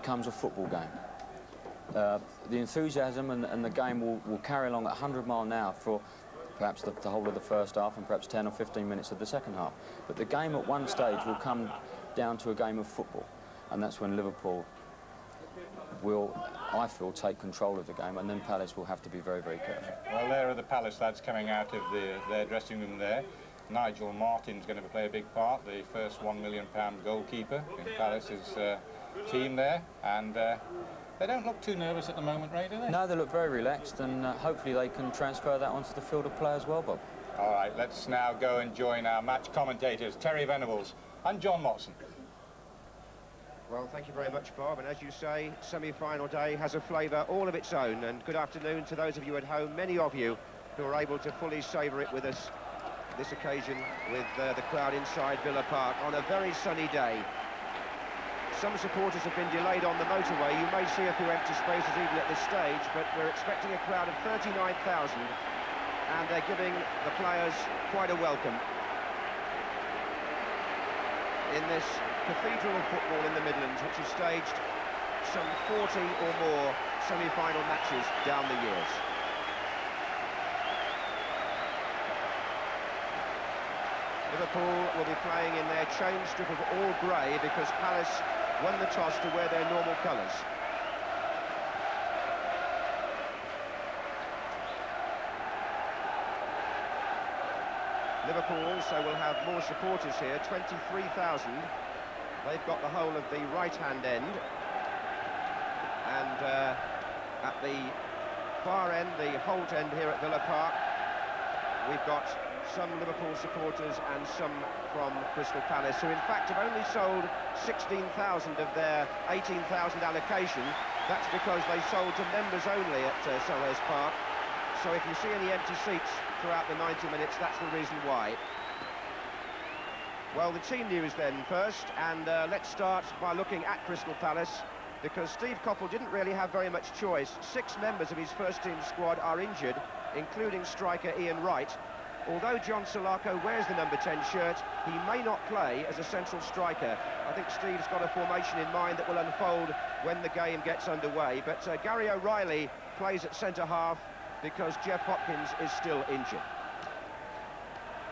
becomes a football game. The enthusiasm and the game will carry along at 100 miles an hour for perhaps the whole of the first half and perhaps 10 or 15 minutes of the second half. But the game at one stage will come down to a game of football, and that's when Liverpool will, I feel, take control of the game, and then Palace will have to be very, very careful. Well, there are the Palace lads coming out of their dressing room there. Nigel Martin's going to play a big part, the first £1 million goalkeeper in Palace's team there, and they don't look too nervous at the moment, Ray, do they? No, they look very relaxed, and hopefully they can transfer that onto the field of play as well, Bob. All right, let's now go and join our match commentators, Terry Venables and John Motson. Well, thank you very much, Bob, and as you say, semi-final day has a flavour all of its own, and good afternoon to those of you at home, many of you who are able to fully savour it with us this occasion with the crowd inside Villa Park on a very sunny day. Some supporters have been delayed on the motorway. You may see a few empty spaces even at this stage, but we're expecting a crowd of 39,000, and they're giving the players quite a welcome in this cathedral of football in the Midlands, which has staged some 40 or more semi-final matches down the years. Liverpool will be playing in their chain strip of all grey because Palace won the toss to wear their normal colours. Liverpool also will have more supporters here, 23,000. They've got the whole of the right-hand end. And at the far end, the Holt end here at Villa Park, we've got some Liverpool supporters and some from Crystal Palace, who in fact have only sold 16,000 of their 18,000 allocation. That's because they sold to members only at Selhurst Park. So if you see any empty seats throughout the 90 minutes, that's the reason why. Well, the team news then first, and let's start by looking at Crystal Palace, because Steve Coppell didn't really have very much choice. 6 members of his first-team squad are injured, including striker Ian Wright. Although John Salako wears the number 10 shirt, he may not play as a central striker. I think Steve's got a formation in mind that will unfold when the game gets underway. But Gary O'Reilly plays at centre-half because Jeff Hopkins is still injured.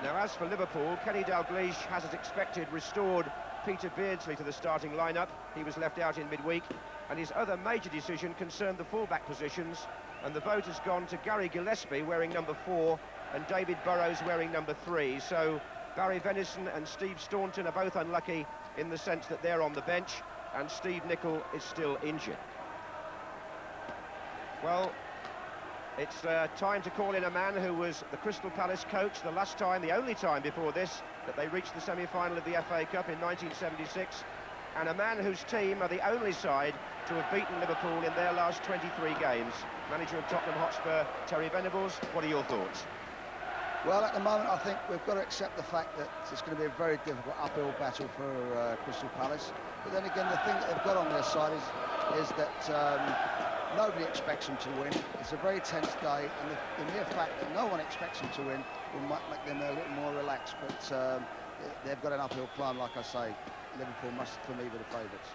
Now, as for Liverpool, Kenny Dalglish has, as expected, restored Peter Beardsley to the starting lineup. He was left out in midweek, and his other major decision concerned the fullback positions, and the vote has gone to Gary Gillespie wearing number 4 and David Burrows wearing number 3. So Barry Venison and Steve Staunton are both unlucky in the sense that they're on the bench, and Steve Nicol is still injured. Well, it's time to call in a man who was the Crystal Palace coach the last time, the only time before this, that they reached the semi-final of the FA Cup in 1976, and a man whose team are the only side to have beaten Liverpool in their last 23 games. Manager of Tottenham Hotspur, Terry Venables, what are your thoughts? Well, at the moment, I think we've got to accept the fact that it's going to be a very difficult uphill battle for Crystal Palace. But then again, the thing that they've got on their side is that nobody expects them to win. It's a very tense day, and the mere fact that no one expects them to win will make them a little more relaxed. But they've got an uphill climb, like I say. Liverpool must, for me, be the favourites.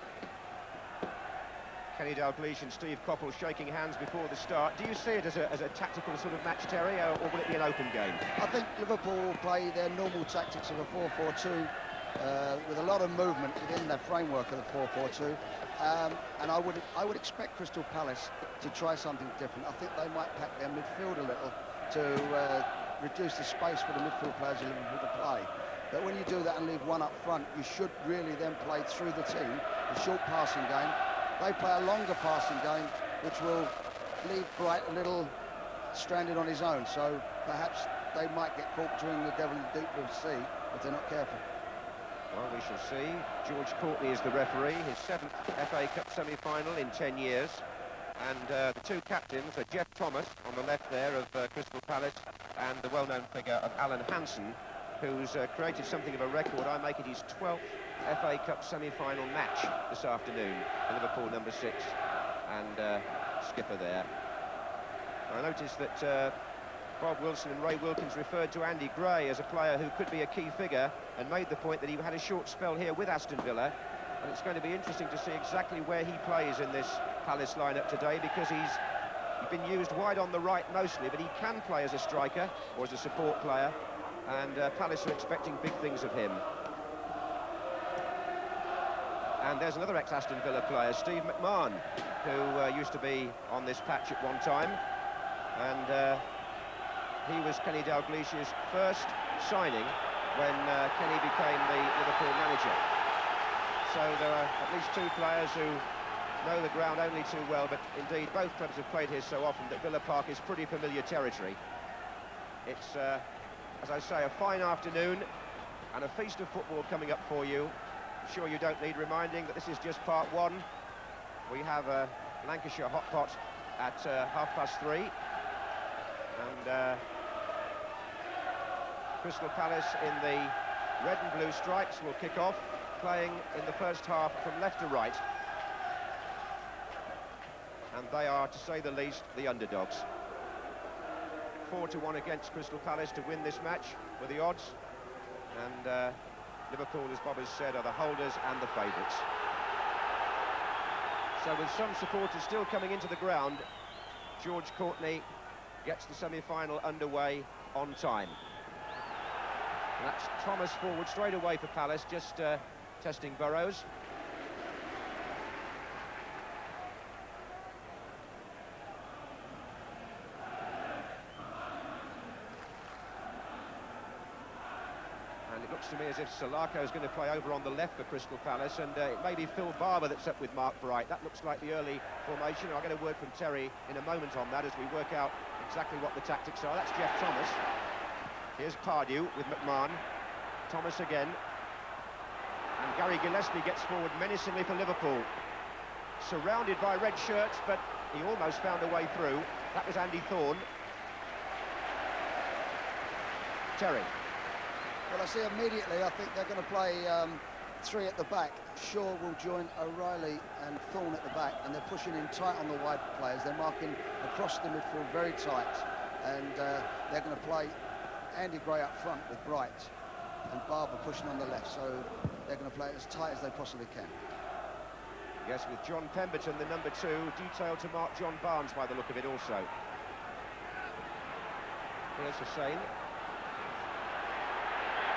Kenny Dalglish and Steve Coppell shaking hands before the start. Do you see it as a tactical sort of match, Terry, or will it be an open game? I think Liverpool will play their normal tactics of a 4-4-2 with a lot of movement within the framework of the 4-4-2. And I would expect Crystal Palace to try something different. I think they might pack their midfield a little to reduce the space for the midfield players of Liverpool to play. But when you do that and leave one up front, you should really then play through the team, the short passing game. They play a longer passing game, which will leave Bright a little stranded on his own. So perhaps they might get caught between the devil and the deep blue sea if they're not careful. Well, we shall see. George Courtney is the referee, his 7th FA Cup semi-final in 10 years. And the 2 captains are Jeff Thomas on the left there of Crystal Palace, and the well-known figure of Alan Hansen, who's created something of a record. I make it his 12th FA Cup semi-final match this afternoon. Liverpool number 6 and skipper there. I noticed that Bob Wilson and Ray Wilkins referred to Andy Gray as a player who could be a key figure, and made the point that he had a short spell here with Aston Villa. And it's going to be interesting to see exactly where he plays in this Palace lineup today, because he's been used wide on the right mostly, but he can play as a striker or as a support player, and Palace are expecting big things of him. And there's another ex-Aston Villa player, Steve McMahon, who used to be on this patch at one time, and he was Kenny Dalglish's first signing when Kenny became the Liverpool manager. So there are at least two players who know the ground only too well, but indeed both clubs have played here so often that Villa Park is pretty familiar territory. It's, as I say, a fine afternoon and a feast of football coming up for you. I'm sure you don't need reminding that this is just part one. We have a Lancashire hot pot at 3:30, and Crystal Palace in the red and blue stripes will kick off, playing in the first half from left to right. And they are, to say the least, the underdogs. 4-1 against Crystal Palace to win this match were the odds. And Liverpool, as Bob has said, are the holders and the favourites. So with some supporters still coming into the ground, George Courtney gets the semi-final underway on time. And that's Thomas forward straight away for Palace, just testing Burrows. And it looks to me as if Salako is going to play over on the left for Crystal Palace, and it may be Phil Barber that's up with Mark Bright. That looks like the early formation. I'll get a word from Terry in a moment on that as we work out exactly what the tactics are. That's Jeff Thomas. Here's Pardew with McMahon. Thomas again. And Gary Gillespie gets forward menacingly for Liverpool. Surrounded by red shirts, but he almost found a way through. That was Andy Thorne. Terry. Well, I see immediately, I think they're going to play three at the back. Shaw will join O'Reilly and Thorne at the back, and they're pushing in tight on the wide players. They're marking across the midfield very tight, and they're going to play Andy Gray up front with Bright and Barber pushing on the left, so they're going to play it as tight as they possibly can. Yes, with John Pemberton, the number 2, detailed to mark John Barnes by the look of it also. Here's Hussein.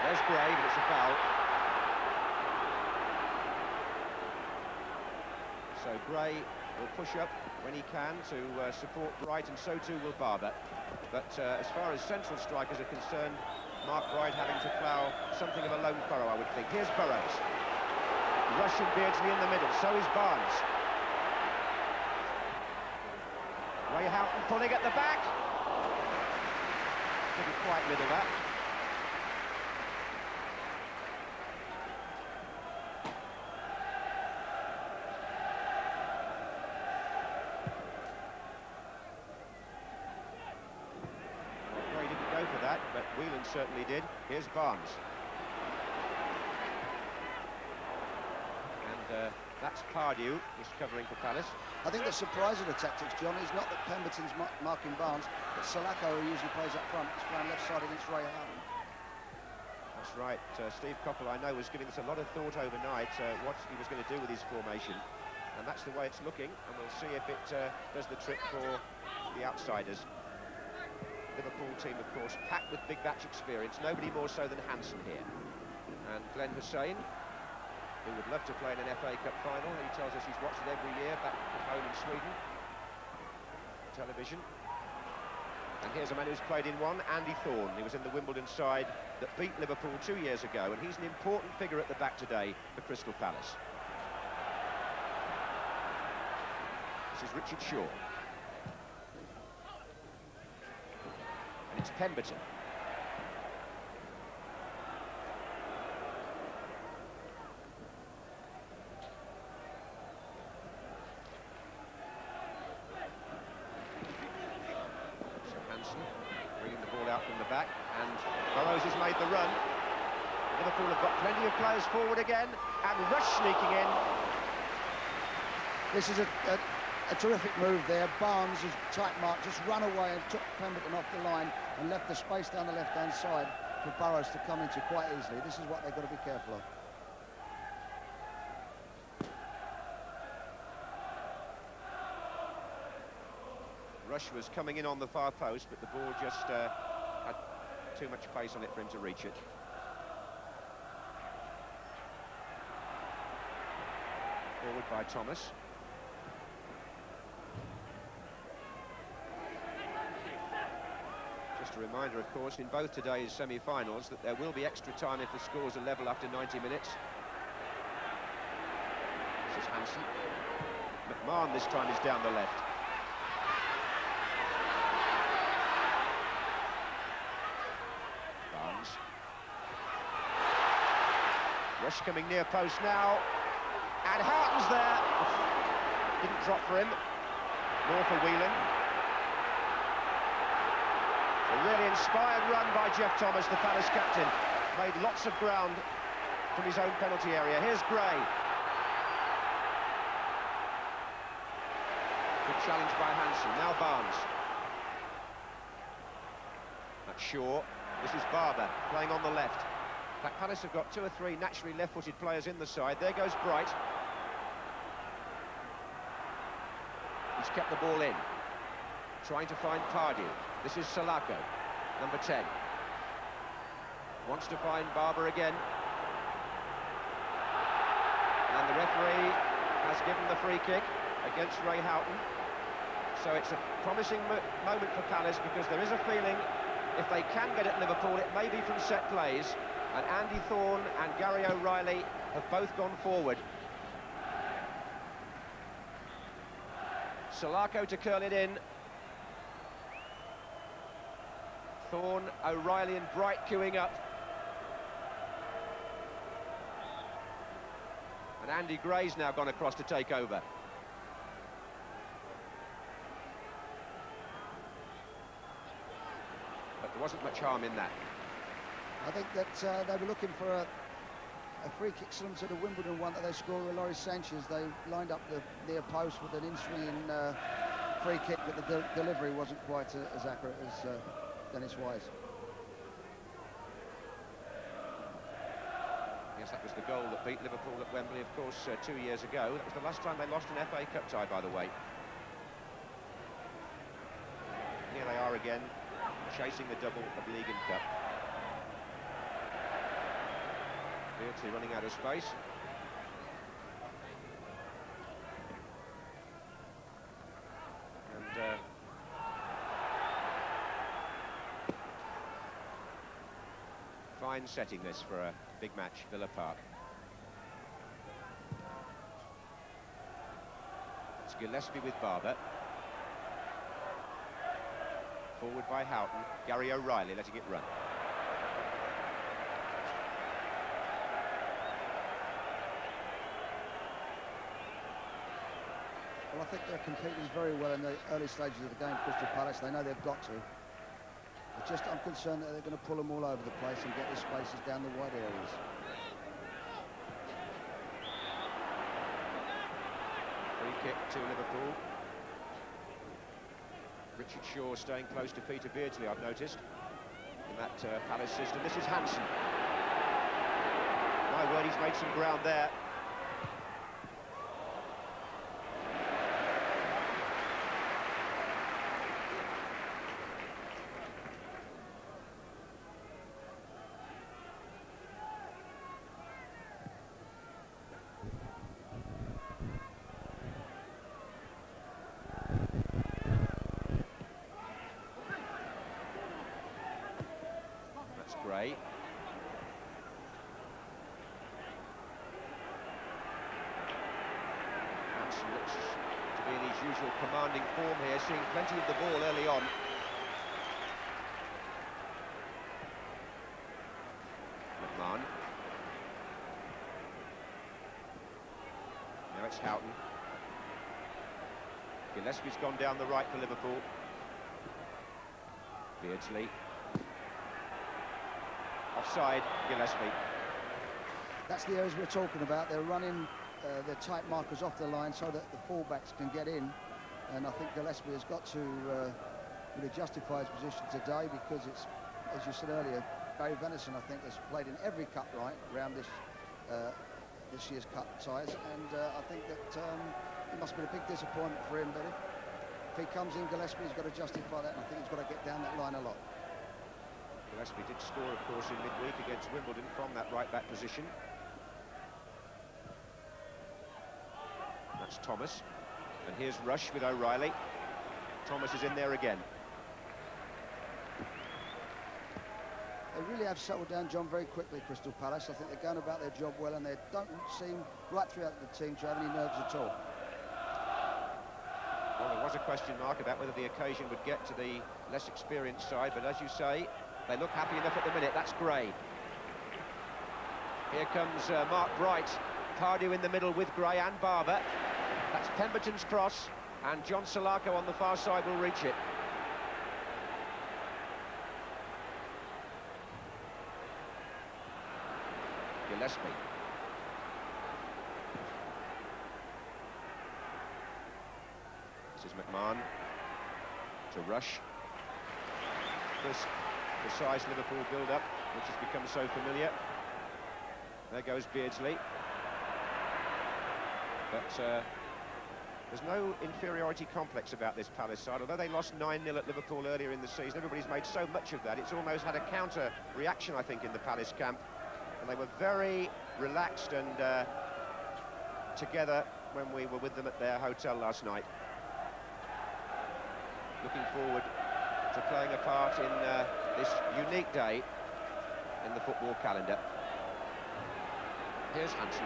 There's Gray, but it's a foul. So Gray will push up when he can to support Bright, and so too will Barber. But as far as central strikers are concerned, Mark Bright having to plough something of a lone furrow, I would think. Here's Burrows. Russian Beardsley in the middle, so is Barnes. Ray Houghton pulling at the back. Didn't quite middle that. But Whelan certainly did. Here's Barnes. And that's Pardew, who's covering for Palace. I think the surprise of the tactics, John, is not that Pemberton's marking Barnes, but Salako, who usually plays up front, is playing left side against Ray Houghton. That's right. Steve Coppell, I know, was giving this a lot of thought overnight, what he was going to do with his formation. And that's the way it's looking, and we'll see if it does the trick for the outsiders. Liverpool team, of course, packed with big match experience, nobody more so than Hansen here. And Glenn Hussein, who would love to play in an FA Cup final. He tells us he's watched it every year back at home in Sweden. Television. And here's a man who's played in one, Andy Thorne. He was in the Wimbledon side that beat Liverpool 2 years ago, and he's an important figure at the back today for Crystal Palace. This is Richard Shaw. It's Pemberton. So Hansen bringing the ball out from the back, and Burrows has made the run. Liverpool have got plenty of players forward again, and Rush sneaking in. This is a terrific move there. Barnes is tight mark, just run away and took Pemberton off the line and left the space down the left-hand side for Burrows to come into quite easily. This is what they've got to be careful of. rush was coming in on the far post, but the ball just had too much pace on it for him to reach it. Forward by Thomas. Just a reminder, of course, in both today's semi-finals that there will be extra time if the scores are level after 90 minutes. This is Hansen. McMahon this time is down the left. Barnes. Rush coming near post now. And Houghton's there. Didn't drop for him. Nor for Whelan. A really inspired run by Jeff Thomas, the Palace captain. Made lots of ground from his own penalty area. Here's Gray. Good challenge by Hansen. Now Barnes. That's Shaw. This is Barber playing on the left. In fact, Palace have got 2 or 3 naturally left-footed players in the side. There goes Bright. He's kept the ball in. Trying to find Pardew. This is Salako, number 10. Wants to find Barber again. And the referee has given the free kick against Ray Houghton. So it's a promising moment for Palace, because there is a feeling if they can get at Liverpool, it may be from set plays. And Andy Thorne and Gary O'Reilly have both gone forward. Salako to curl it in. Thorne, O'Reilly and Bright queuing up. And Andy Gray's now gone across to take over. But there wasn't much harm in that. I think that they were looking for a free kick similar to the Wimbledon one that they scored with Loris Sanchez. They lined up the near post with an in-swinging free kick, but the delivery wasn't quite as accurate as Dennis Wise. Yes, that was the goal that beat Liverpool at Wembley, of course, 2 years ago. That was the last time they lost an FA Cup tie, by the way. Here they are again, chasing the double of League and Cup. Beardsley running out of space. And fine setting this for a big match, Villa Park. It's Gillespie with Barber. Forward by Houghton. Gary O'Reilly letting it run. Well, I think they're competing very well in the early stages of the game, Crystal Palace. They know they've got to. I'm concerned that they're going to pull them all over the place and get the spaces down the wide areas. Free kick to Liverpool. Richard Shaw staying close to Peter Beardsley, I've noticed, in that Palace system. This is Hansen. My word, he's made some ground there. Gray. Hansen looks to be in his usual commanding form here, seeing plenty of the ball early on. McMahon. Now it's Houghton. Gillespie's gone down the right for Liverpool. Beardsley. Offside, Gillespie. That's the areas we're talking about. They're running their tight markers off the line so that the fullbacks can get in. And I think Gillespie has got to really justify his position today, because it's, as you said earlier, Barry Venison, I think, has played in every cup round this year's cup ties. And I think that it must be a big disappointment for him. But If he comes in, Gillespie's got to justify that, and I think he's got to get down that line a lot. Gillespie did score, of course, in midweek against Wimbledon from that right-back position. That's Thomas. And here's Rush with O'Reilly. Thomas is in there again. They really have settled down, John, very quickly, Crystal Palace. I think they're going about their job well, and they don't seem, right throughout the team, to have any nerves at all. Well, there was a question mark about whether the occasion would get to the less experienced side, but as you say, they look happy enough at the minute. That's Gray. Here comes Mark Bright. Pardew in the middle with Gray and Barber. That's Pemberton's cross, and John Salako on the far side will reach it. Gillespie. This is McMahon to Rush. This precise Liverpool build-up, which has become so familiar. There goes Beardsley. But there's no inferiority complex about this Palace side. Although they lost 9-0 at Liverpool earlier in the season, everybody's made so much of that. It's almost had a counter reaction, I think, in the Palace camp. And they were very relaxed and together when we were with them at their hotel last night. Looking forward to playing a part in this unique day in the football calendar. Here's Hansen.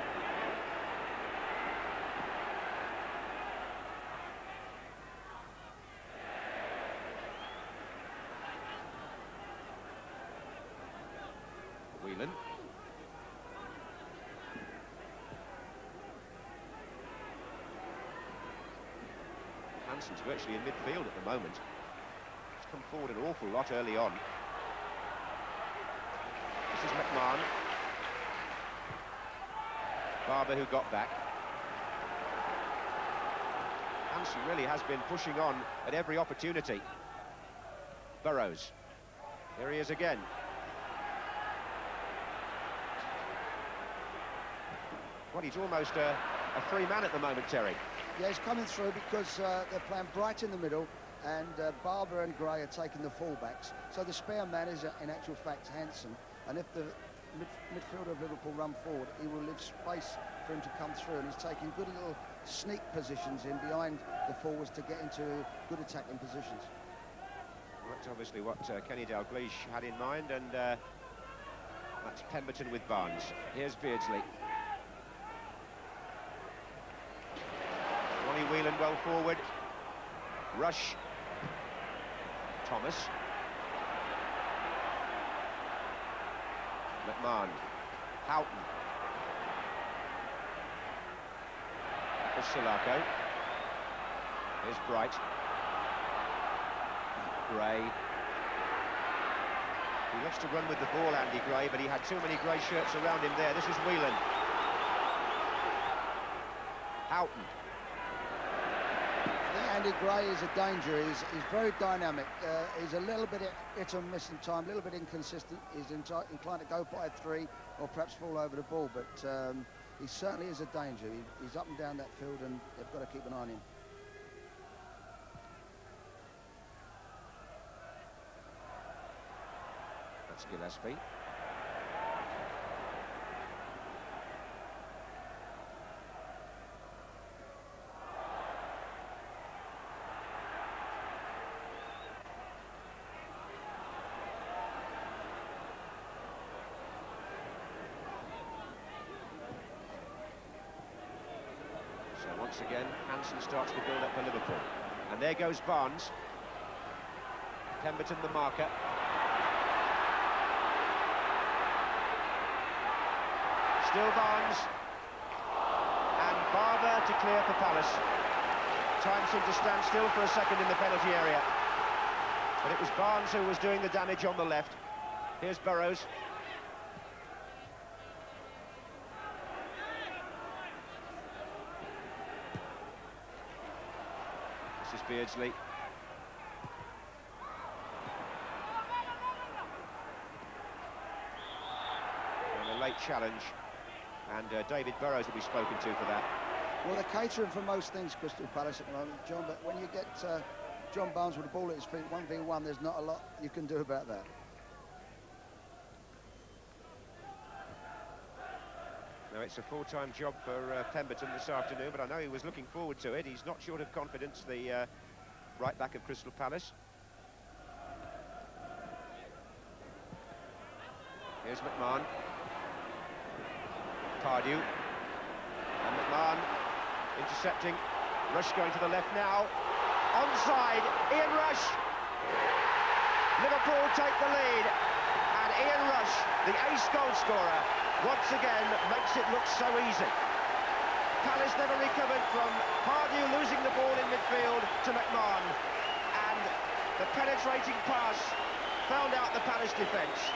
Whelan. Hansen's virtually in midfield at the moment. He's come forward an awful lot early on. This is McMahon. Barber who got back. Hansen really has been pushing on at every opportunity. Burrows. Here he is again. Well, he's almost a free man at the moment, Terry. Yeah, he's coming through because they're playing Bright in the middle, and Barber and Gray are taking the fullbacks. So the spare man is, in actual fact, Hansen. And if the midfielder of Liverpool run forward, he will leave space for him to come through, and he's taking good little sneak positions in behind the forwards to get into good attacking positions. Well, that's obviously what Kenny Dalglish had in mind, and that's Pemberton with Barnes. Here's Beardsley. Ronnie Whelan well forward. Rush. Thomas. McMahon. Houghton. For Salako. Here's Bright. Gray. He loves to run with the ball, Andy Gray, but he had too many grey shirts around him there. This is Whelan. Houghton. Andy Gray is a danger. He's very dynamic. He's a little bit hit and miss in time, a little bit inconsistent. He's inclined to go by 3 or perhaps fall over the ball, but he certainly is a danger. He's up and down that field, and they've got to keep an eye on him. That's Gillespie. Once again, Hansen starts to build up for Liverpool. And there goes Barnes. Pemberton the marker. Still Barnes. And Barber to clear for Palace. Time seemed to stand still for a second in the penalty area. But it was Barnes who was doing the damage on the left. Here's Burrows. This is Beardsley. And a late challenge, and David Burrows will be spoken to for that. Well, they're catering for most things, Crystal Palace at the moment, John, but when you get John Barnes with the ball at his feet, 1v1, there's not a lot you can do about that. Now, it's a full-time job for Pemberton this afternoon, but I know he was looking forward to it. He's not short of confidence, the right back of Crystal Palace. Here's McMahon. Pardew. And McMahon intercepting. Rush going to the left now. Onside, Ian Rush. Liverpool take the lead. And Ian Rush, the ace goal scorer, once again makes it look so easy. Palace never recovered from Pardew losing the ball in midfield to McMahon. And the penetrating pass found out the Palace defence.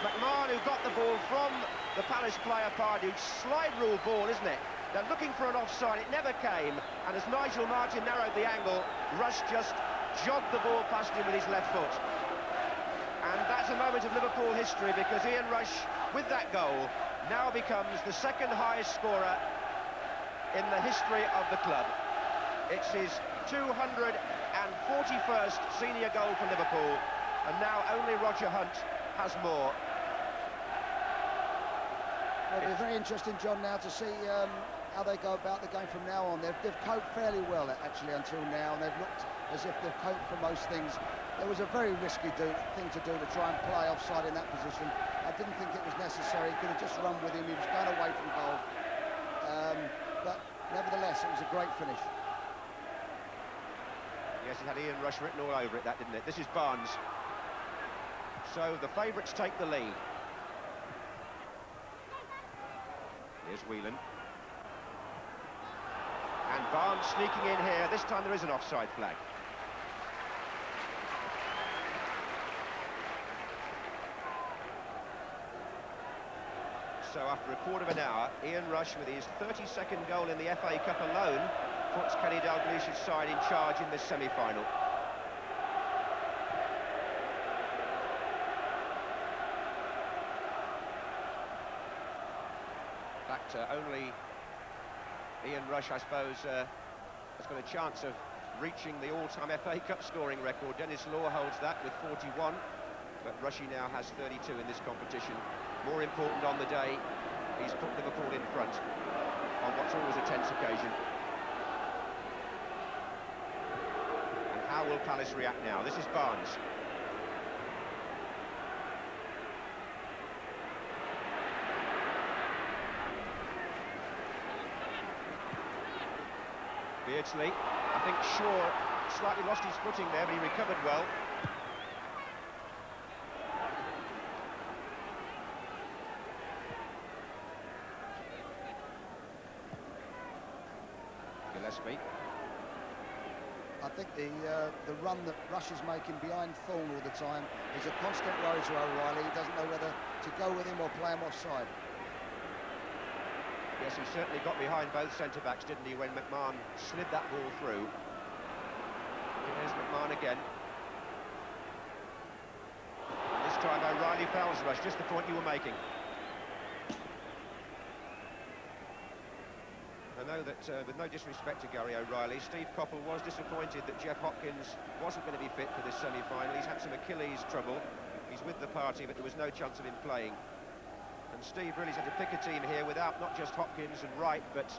McMahon, who got the ball from the Palace player Pardew, slide rule ball, isn't it? They're looking for an offside, it never came, and as Nigel Martin narrowed the angle, Rush just jogged the ball past him with his left foot. And that's a moment of Liverpool history, because Ian Rush, with that goal, now becomes the second highest scorer in the history of the club. It's his 241st senior goal for Liverpool, and now only Roger Hunt has more. Well, it'll be very interesting, John, now to see how they go about the game from now on. They've coped fairly well, actually, until now, and they've looked as if they've coped for most things. It was a very risky thing to do to try and play offside in that position. I didn't think it was necessary. He could have just run with him. He was going away from goal. But nevertheless, it was a great finish. Yes, it had Ian Rush written all over it, that, didn't it? This is Barnes. So the favourites take the lead. Here's Whelan. And Barnes sneaking in here. This time there is an offside flag. So after a quarter of an hour, Ian Rush, with his 32nd goal in the FA Cup alone, puts Kenny Dalglish's side in charge in this semi-final. Only Ian Rush, I suppose, has got a chance of reaching the all-time FA Cup scoring record. Dennis Law holds that with 41, but Rushy now has 32 in this competition. More important on the day, he's put Liverpool in front on what's always a tense occasion. And how will Palace react now? This is Barnes. Beardsley, I think Shaw slightly lost his footing there, but he recovered well. Gillespie. I think the run that Rush is making behind Thorne all the time is a constant worry to O'Reilly. He doesn't know whether to go with him or play him offside. Yes, he certainly got behind both centre-backs, didn't he, when McMahon slid that ball through. Here's McMahon again. And this time O'Reilly fouls Rush, just the point you were making. I know that, with no disrespect to Gary O'Reilly, Steve Coppell was disappointed that Jeff Hopkins wasn't going to be fit for this semi-final. He's had some Achilles trouble. He's with the party, but there was no chance of him playing. And Steve really's had to pick a team here without not just Hopkins and Wright, but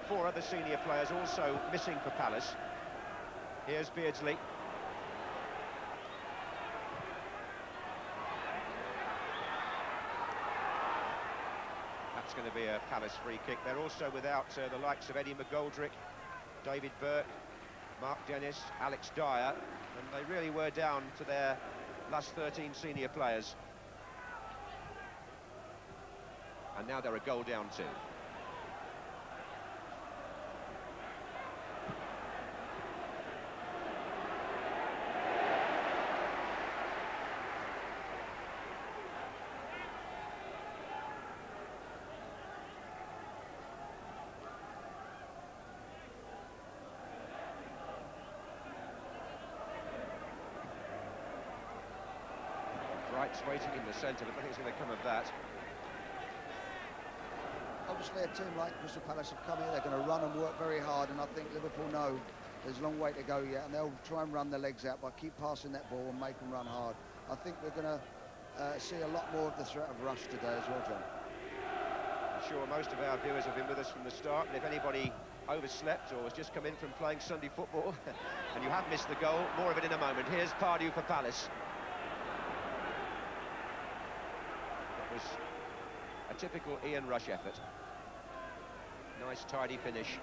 4 other senior players also missing for Palace. Here's Beardsley. That's going to be a Palace free kick. They're also without the likes of Eddie McGoldrick, David Burke, Mark Dennis, Alex Dyer, and they really were down to their last 13 senior players. And now they're a goal down too. Wright's waiting in the centre, but nothing's going to come of that. obviously a team like Crystal Palace have come here, they're going to run and work very hard, and I think Liverpool know there's a long way to go yet, and they'll try and run their legs out, but keep passing that ball and make them run hard. I think we're going to see a lot more of the threat of rush today as well, John. I'm sure most of our viewers have been with us from the start, and if anybody overslept or has just come in from playing Sunday football and you have missed the goal, more of it in a moment. Here's Pardew for Palace. It was a typical Ian Rush effort. Nice tidy finish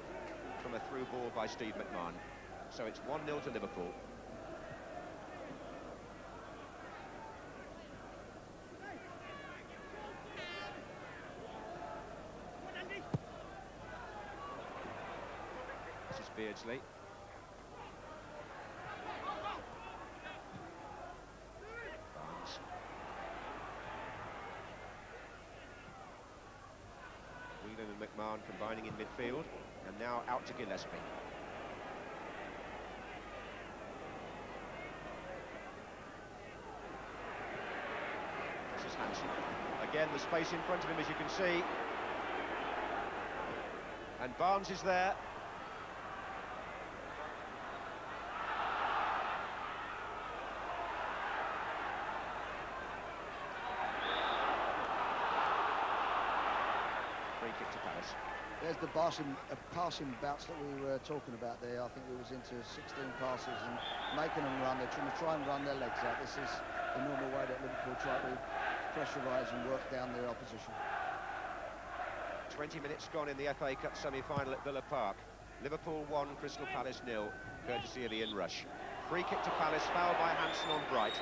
from a through ball by Steve McMahon. So it's 1-0 to Liverpool. This is Beardsley. Barnes. Whelan and McMahon combining in midfield, and now out to Gillespie. This is Hansen. Again, the space in front of him, as you can see. And Barnes is there. Free kick to Palace. There's the passing bouts that we were talking about there. I think it was into 16 passes and making them run. They're trying to run their legs out. This is the normal way that Liverpool try to pressurise and work down their opposition. 20 minutes gone in the FA Cup semi-final at Villa Park. Liverpool 1, Crystal Palace 0, courtesy of Ian Rush. Free kick to Palace, foul by Hansen on Bright.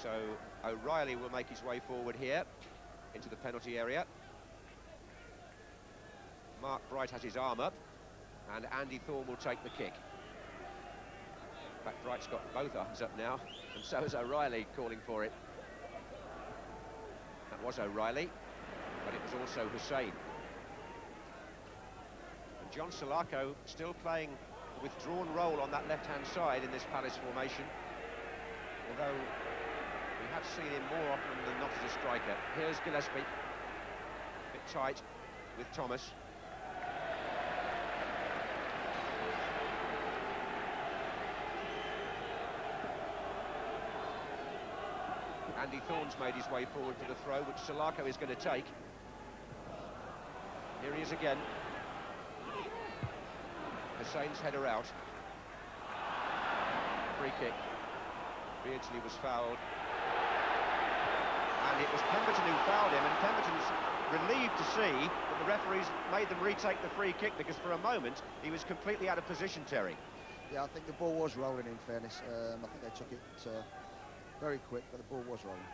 So O'Reilly will make his way forward here into the penalty area. Mark Bright has his arm up, and Andy Thorne will take the kick. In fact, Bright's got both arms up now, and so is O'Reilly calling for it. That was O'Reilly, but it was also Hussein. And John Salako still playing a withdrawn role on that left-hand side in this Palace formation, although we have seen him more often than not as a striker. Here's Gillespie, a bit tight with Thomas. Andy Thorne's made his way forward for the throw, which Salako is going to take. Here he is again. Hussein's header out. Free kick. Beardsley was fouled. And it was Pemberton who fouled him, and Pemberton's relieved to see that the referees made them retake the free kick, because for a moment he was completely out of position, Terry. Yeah, I think the ball was rolling, in fairness. I think they took it very quick, but the ball was rolling.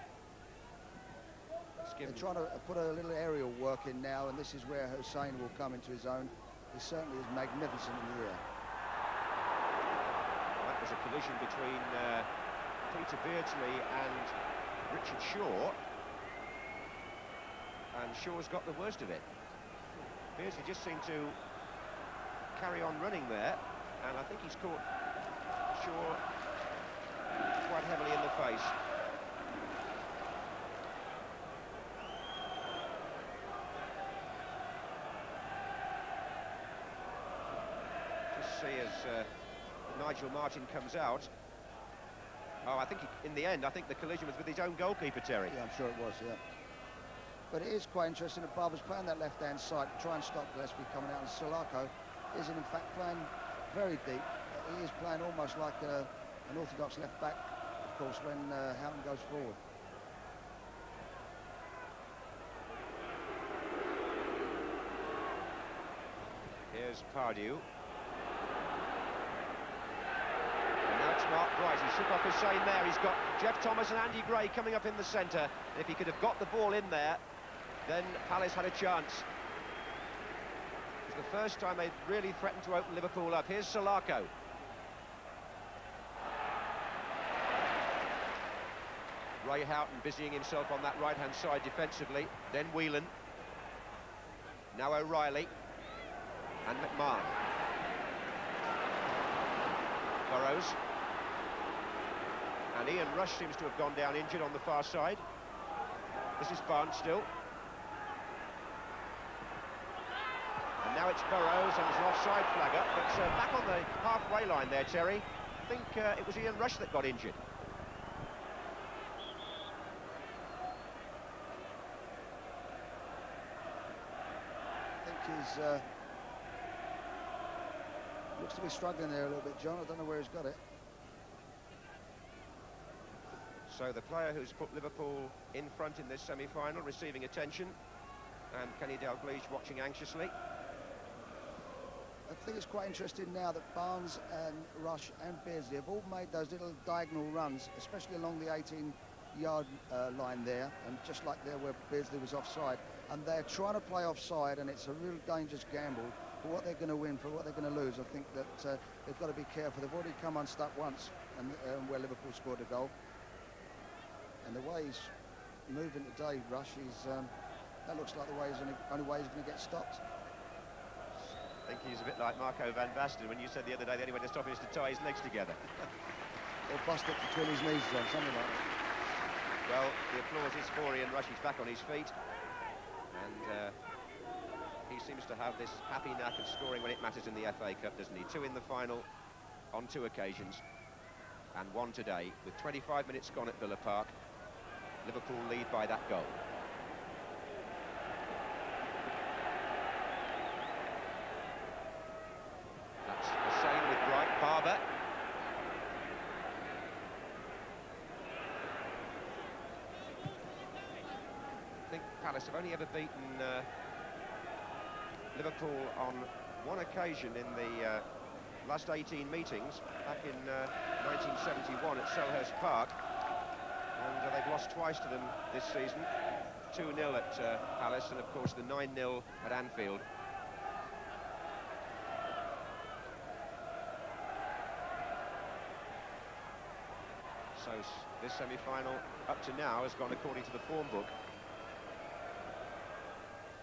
They're trying to put a little aerial work in now, and this is where Hussein will come into his own. He certainly is magnificent in the air. Well, that was a collision between Peter Beardsley and Richard Shaw, and Shaw's got the worst of it. Beardsley just seemed to carry on running there, and I think he's caught Shaw quite heavily in the face. Just see as Nigel Martin comes out. Oh, I think in the end, I think the collision was with his own goalkeeper, Terry. Yeah, I'm sure it was, yeah. But it is quite interesting that Barber's playing that left-hand side to try and stop Gillespie coming out, and Salako isn't in fact playing very deep. He is playing almost like an orthodox left-back, of course, when Houghton goes forward. Here's Pardew. And now it's Mark Bright. He shook off Hussein there. He's got Jeff Thomas and Andy Gray coming up in the centre. And if he could have got the ball in there, then Palace had a chance. It was the first time they'd really threatened to open Liverpool up. Here's Salako. Ray Houghton busying himself on that right-hand side defensively. Then Whelan. Now O'Reilly. And McMahon. Burrows. And Ian Rush seems to have gone down injured on the far side. This is Barnes still. And now it's Burrows, and there's an offside flag up, but back on the halfway line there, Terry. I think it was Ian Rush that got injured. I think he's looks to be struggling there a little bit, John. I don't know where he's got it. So the player who's put Liverpool in front in this semi-final receiving attention, and Kenny Dalglish watching anxiously. I think it's quite interesting now that Barnes and Rush and Beardsley have all made those little diagonal runs, especially along the 18-yard line there, and just like there where Beardsley was offside, and they're trying to play offside, and it's a real dangerous gamble for what they're going to win, for what they're going to lose. I think that they've got to be careful. They've already come unstuck once, and where Liverpool scored a goal. And the way he's moving today, Rush, that looks like the way only way he's going to get stopped. I think he's a bit like Marco van Basten when you said the other day the only way to stop him is to tie his legs together. Or bust it between his knees, John, something like that. Well, the applause is for Ian Rush. He's back on his feet, and he seems to have this happy knack of scoring when it matters in the FA Cup, doesn't he? 2 in the final on 2 occasions, and 1 today. With 25 minutes gone at Villa Park, Liverpool lead by that goal. That's Hussein with Bright. Barber. I think Palace have only ever beaten Liverpool on 1 occasion in the last 18 meetings, back in 1971 at Selhurst Park. And they've lost twice to them this season. 2-0 at Palace, and of course the 9-0 at Anfield. So this semi-final up to now has gone according to the form book.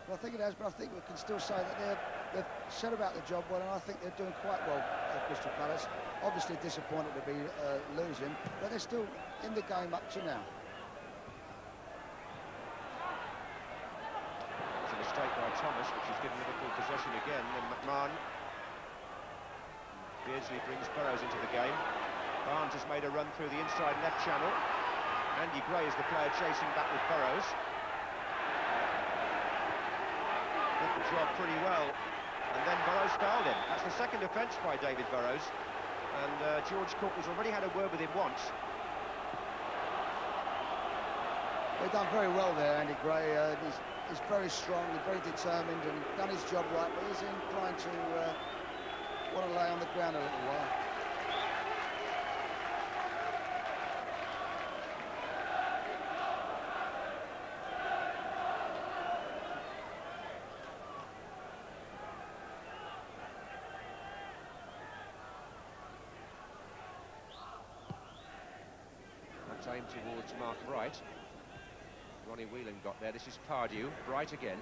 Well, I think it has, but I think we can still say that they've set about the job well, and I think they're doing quite well at Crystal Palace. Obviously disappointed to be losing, but they're still in the game up to now. It's a mistake by Thomas, which has given Liverpool possession again. Then McMahon. Beardsley brings Burrows into the game. Barnes has made a run through the inside left channel. Andy Gray is the player chasing back with Burrows. Did the job pretty well, and then Burrows fouled him. That's the second offence by David Burrows, and George Courtney's already had a word with him once. They've done very well there, Andy Gray. He's very strong, he's very determined, and done his job right, but he's inclined to want to lay on the ground a little while. Aimed towards Mark Bright. Ronnie Whelan got there. This is Pardew. Bright again.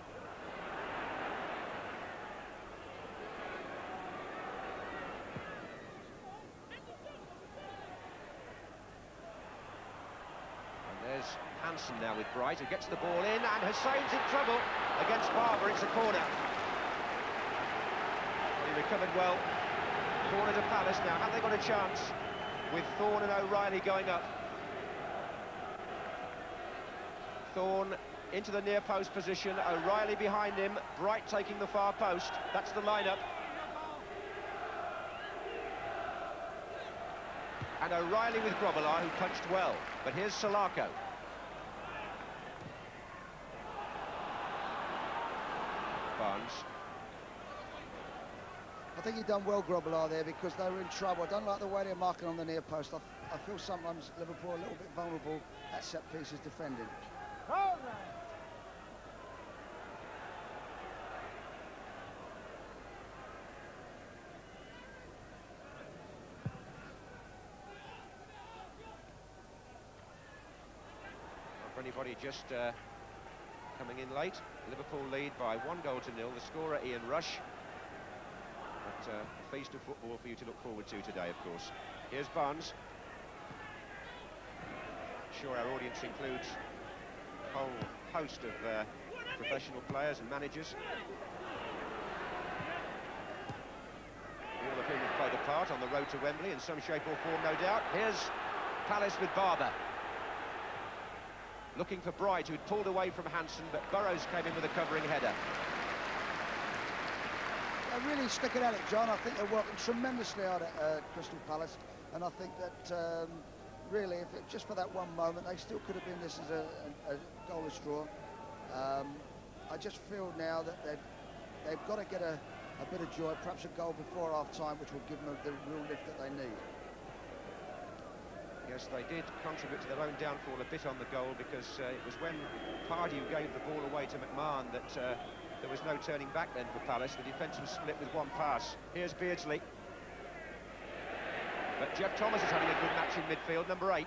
And there's Hansen now with Bright, who gets the ball in, and Hussein's in trouble against Barber. It's a corner. Well, he recovered well. Corner to Palace now. Have they got a chance with Thorne and O'Reilly going up? Thorne into the near post position, O'Reilly behind him, Bright taking the far post. That's the lineup. And O'Reilly with Grobbelaar, who punched well. But here's Salako. Barnes. I think he done well, Grobbelaar, there, because they were in trouble. I don't like the way they're marking on the near post. I feel sometimes Liverpool are a little bit vulnerable at set pieces defending. For anybody just coming in late, Liverpool lead by 1-0 to 0. The scorer, Ian Rush. But a feast of football for you to look forward to today, of course. Here's Barnes. Sure, our audience includes whole host of professional players and managers. All of whom have played a part on the road to Wembley in some shape or form, no doubt. Here's Palace with Barber. Looking for Bright, who'd pulled away from Hansen, but Burrows came in with a covering header. They're really sticking at it, John. I think they're working tremendously hard at Crystal Palace, and I think that really, if it, just for that one moment, they still could have been this as a goalless draw. I just feel now that they've got to get a bit of joy, perhaps a goal before half-time, which will give them the real lift that they need. Yes, they did contribute to their own downfall a bit on the goal, because it was when Pardew gave the ball away to McMahon that there was no turning back then for Palace. The defence was split with one pass. Here's Beardsley. But Jeff Thomas is having a good match in midfield, number 8.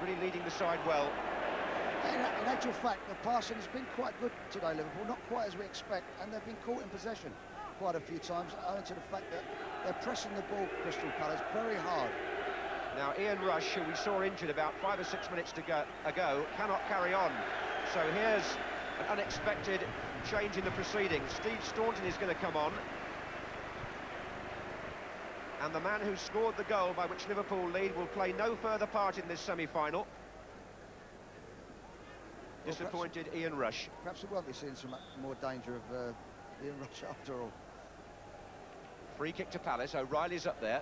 Really leading the side well. In actual fact, the passing has been quite good today, Liverpool. Not quite as we expect, and they've been caught in possession quite a few times, owing to the fact that they're pressing the ball, Crystal Palace, very hard. Now, Ian Rush, who we saw injured about 5 or 6 minutes ago, cannot carry on. So here's an unexpected change in the proceedings. Steve Staunton is going to come on. And the man who scored the goal by which Liverpool lead will play no further part in this semi-final. Disappointed Ian Rush. Perhaps we won't be seeing some more danger of Ian Rush after all. Free kick to Palace. O'Reilly's up there.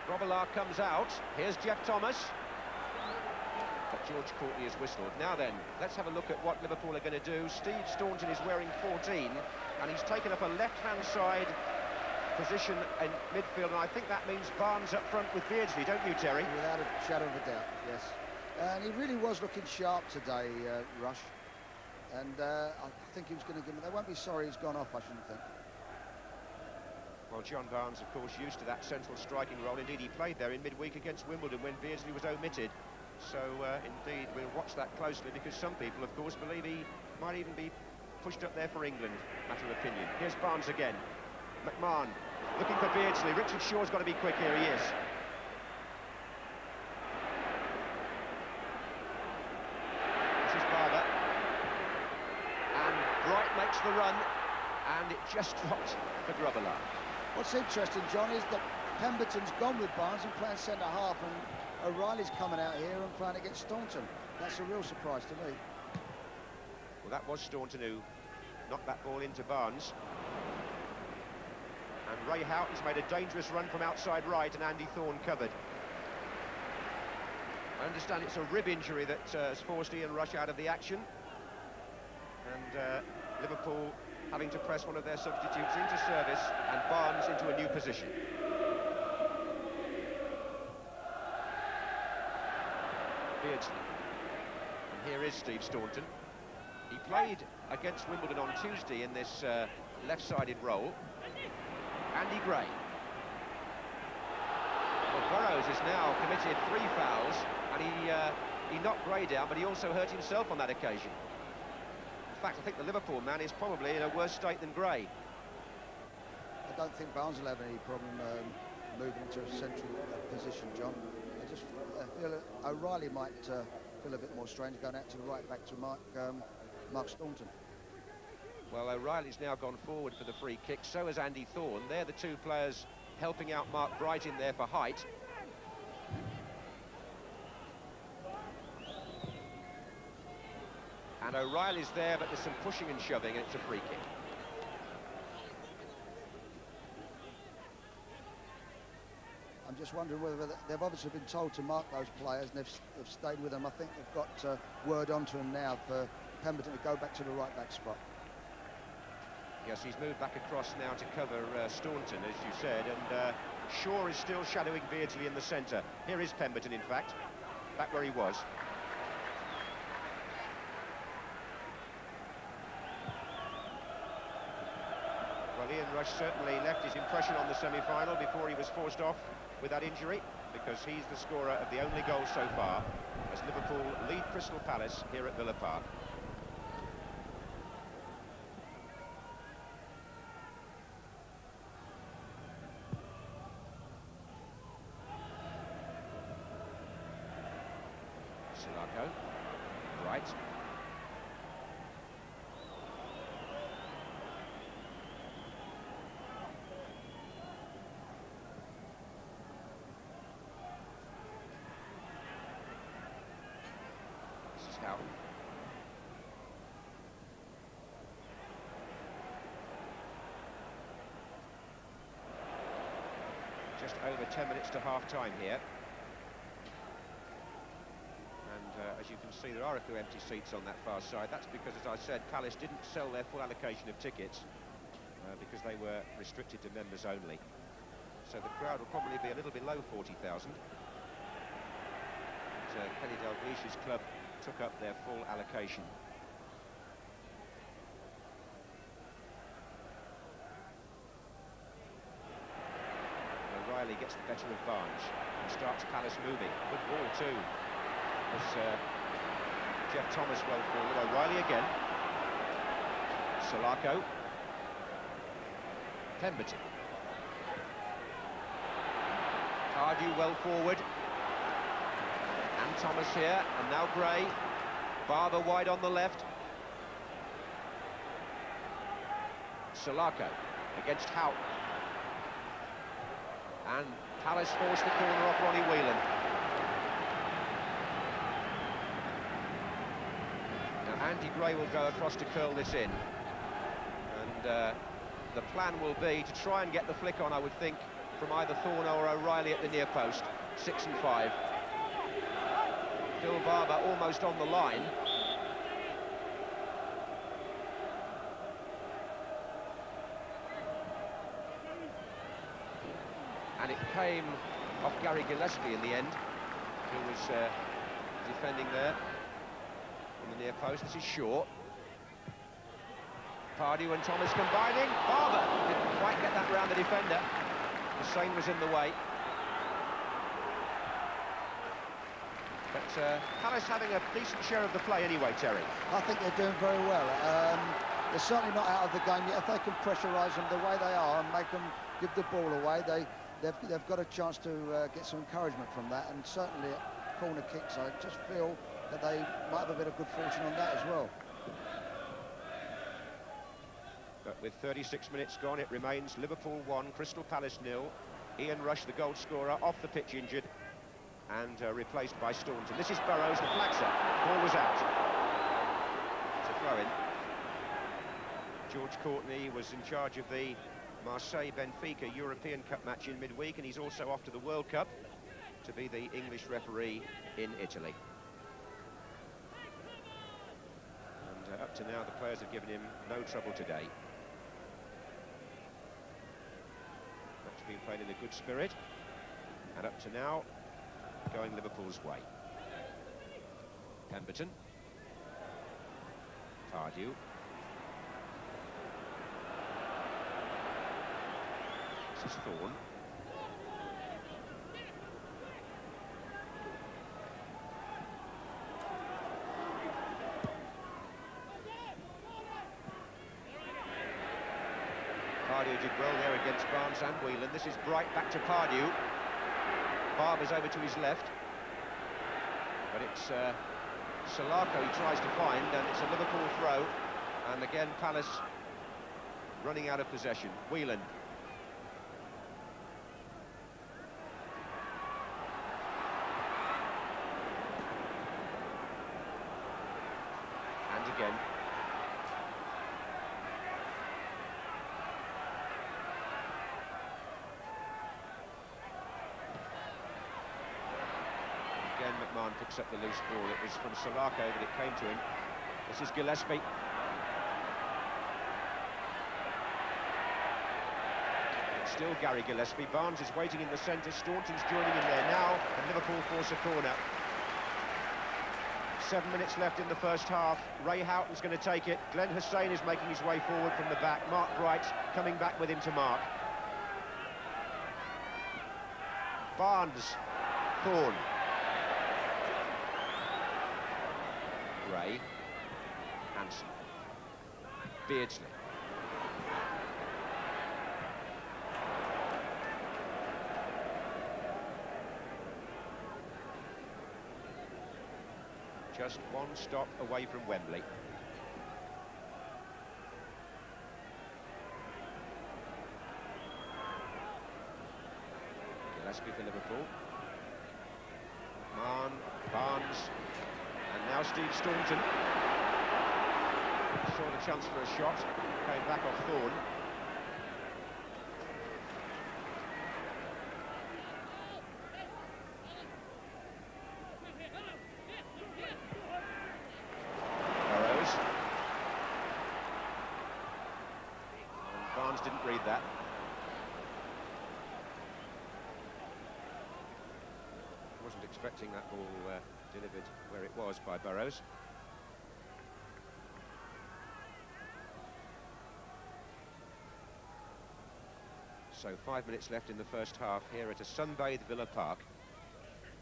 Grobbelaar comes out. Here's Jeff Thomas. But George Courtney has whistled. Now then, let's have a look at what Liverpool are going to do. Steve Staunton is wearing 14, and he's taken up a left-hand side position in midfield, and I think that means Barnes up front with Beardsley, don't you, Terry? Without a shadow of a doubt, yes. And he really was looking sharp today, Rush. And I think he was going to give him... They won't be sorry he's gone off, I shouldn't think. Well, John Barnes, of course, used to that central striking role. Indeed, he played there in midweek against Wimbledon when Beardsley was omitted. So, indeed, we'll watch that closely, because some people, of course, believe he might even be pushed up there for England, matter of opinion. Here's Barnes again. McMahon looking for Beardsley. Richard Shaw's got to be quick here. He is. This is Barber. And Bright makes the run, and it just dropped for Grobbelaar. What's interesting, John, is that Pemberton's gone with Barnes and playing centre-half, and O'Reilly's coming out here and playing against Staunton. That's a real surprise to me. Well, that was Staunton who knocked that ball into Barnes. And Ray Houghton's made a dangerous run from outside right, and Andy Thorne covered. I understand it's a rib injury that has forced Ian Rush out of the action. And Liverpool having to press one of their substitutes into service, and Barnes into a new position. Beardsley. And here is Steve Staunton. He played against Wimbledon on Tuesday in this left-sided role. Andy Gray. Well, Burrows has now committed 3 fouls, and he knocked Gray down, but he also hurt himself on that occasion. In fact, I think the Liverpool man is probably in a worse state than Gray. I don't think Barnes will have any problem moving into a central position, John. I just feel that O'Reilly might feel a bit more strange going out to the right back to Mark Staunton. Well, O'Reilly's now gone forward for the free kick, so has Andy Thorne. They're the 2 players helping out Mark Bright in there for height. And O'Reilly's there, but there's some pushing and shoving, and it's a free kick. I'm just wondering whether they've obviously been told to mark those players, and they've stayed with them. I think they've got word onto them now for Pemberton to go back to the right-back spot. Yes, he's moved back across now to cover Staunton, as you said, and Shaw is still shadowing Beardsley in the centre. Here is Pemberton, in fact, back where he was. Well, Ian Rush certainly left his impression on the semi-final before he was forced off with that injury, because he's the scorer of the only goal so far as Liverpool lead Crystal Palace here at Villa Park. Silako. Bright. This is Houghton. Just over 10 minutes to half-time here. And as you can see, there are a few empty seats on that far side. That's because, as I said, Palace didn't sell their full allocation of tickets because they were restricted to members only. So the crowd will probably be a little below 40,000. Kenny Dalglish's club took up their full allocation. O'Reilly gets the better of Barnes and starts Palace moving. Good ball too. As Jeff Thomas well forward. O'Reilly again. Solako. Pemberton. Cardew well forward. And Thomas here, and now Gray. Barber wide on the left. Solako against Houghton. And Palace forced the corner off Ronnie Whelan. Now Andy Gray will go across to curl this in. And the plan will be to try and get the flick on, I would think, from either Thorne or O'Reilly at the near post. 6 and 5. Phil Barber almost on the line. And it came off Gary Gillespie in the end, who was defending there on the near post. This is short. Pardew and Thomas combining. Barber didn't quite get that round the defender. Hussain was in the way. But Palace having a decent share of the play anyway, Terry. I think they're doing very well. They're certainly not out of the game yet. If they can pressurise them the way they are and make them give the ball away, they've got a chance to get some encouragement from that. And certainly at corner kicks, I just feel that they might have a bit of good fortune on that as well. But with 36 minutes gone, it remains Liverpool 1, Crystal Palace 0. Ian Rush, the goal scorer, off the pitch injured and replaced by Staunton. This is Burrows, the flag's up. Ball was out. It's a throw-in. George Courtney was in charge of the Marseille-Benfica European Cup match in midweek, and he's also off to the World Cup to be the English referee in Italy. And up to now, the players have given him no trouble today. Match being played in a good spirit, and up to now, going Liverpool's way. Pemberton. Pardew. This is Thorne. Pardew did well there against Barnes and Whelan. This is Bright back to Pardew. Barber's over to his left. But it's Solako he tries to find, and it's a Liverpool throw. And again, Palace running out of possession. Whelan. And again. Again, McMahon picks up the loose ball. It was from Solako that it came to him. This is Gillespie. It's still Gary Gillespie. Barnes is waiting in the centre. Staunton's joining in there now, and Liverpool force a corner. 7 minutes left in the first half. Ray Houghton's going to take it. Glenn Hussain is making his way forward from the back. Mark Bright coming back with him to mark. Barnes. Thorne. Gray. Hanson. Beardsley. just one stop away from Wembley. Gillespie for Liverpool. Mann, Barnes, and now Steve Staunton. Saw the chance for a shot, came back off Thorne. Burrows. And Barnes didn't read that. Wasn't expecting that ball delivered where it was by Burrows. So 5 minutes left in the first half here at a sunbathed Villa Park,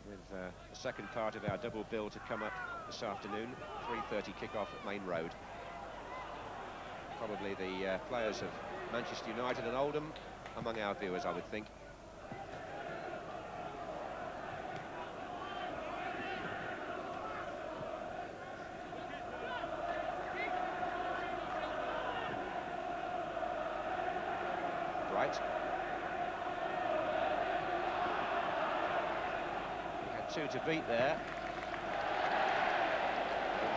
with the second part of our double bill to come up this afternoon. 3:30 kick-off at Main Road. Probably the players of Manchester United and Oldham among our viewers, I would think. Right. Two to beat there.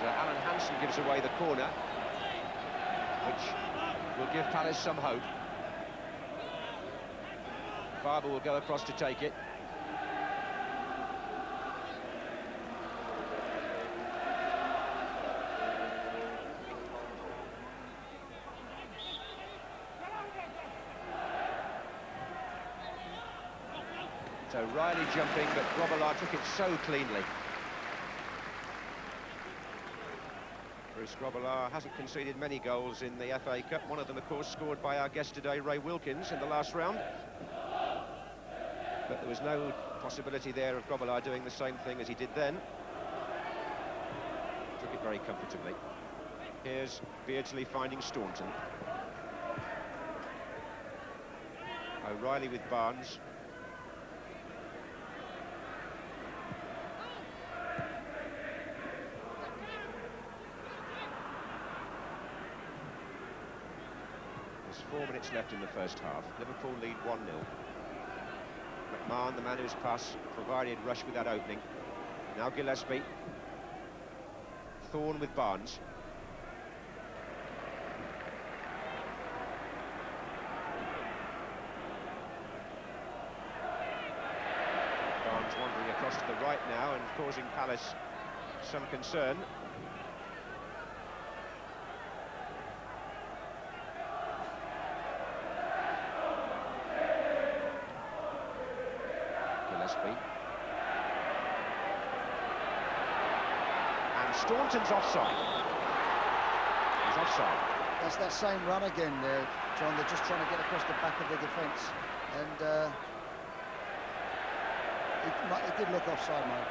And Alan Hansen gives away the corner, which will give Palace some hope. Barber will go across to take it. So Riley jumping, but Grobbelaar took it so cleanly. Bruce Grobbelaar hasn't conceded many goals in the FA Cup. One of them, of course, scored by our guest today, Ray Wilkins, in the last round. But there was no possibility there of Grobbelaar doing the same thing as he did then. Took it very comfortably. Here's Beardsley finding Staunton. O'Reilly with Barnes. There's 4 minutes left in the first half. Liverpool lead 1-0. McMahon, the man whose pass provided Rush with that opening. Now Gillespie. Thorne with Barnes. Barnes wandering across to the right now and causing Palace some concern. And Staunton's offside. He's offside. That's that same run again there, John. They're just trying to get across the back of the defence. And it did look offside, mate.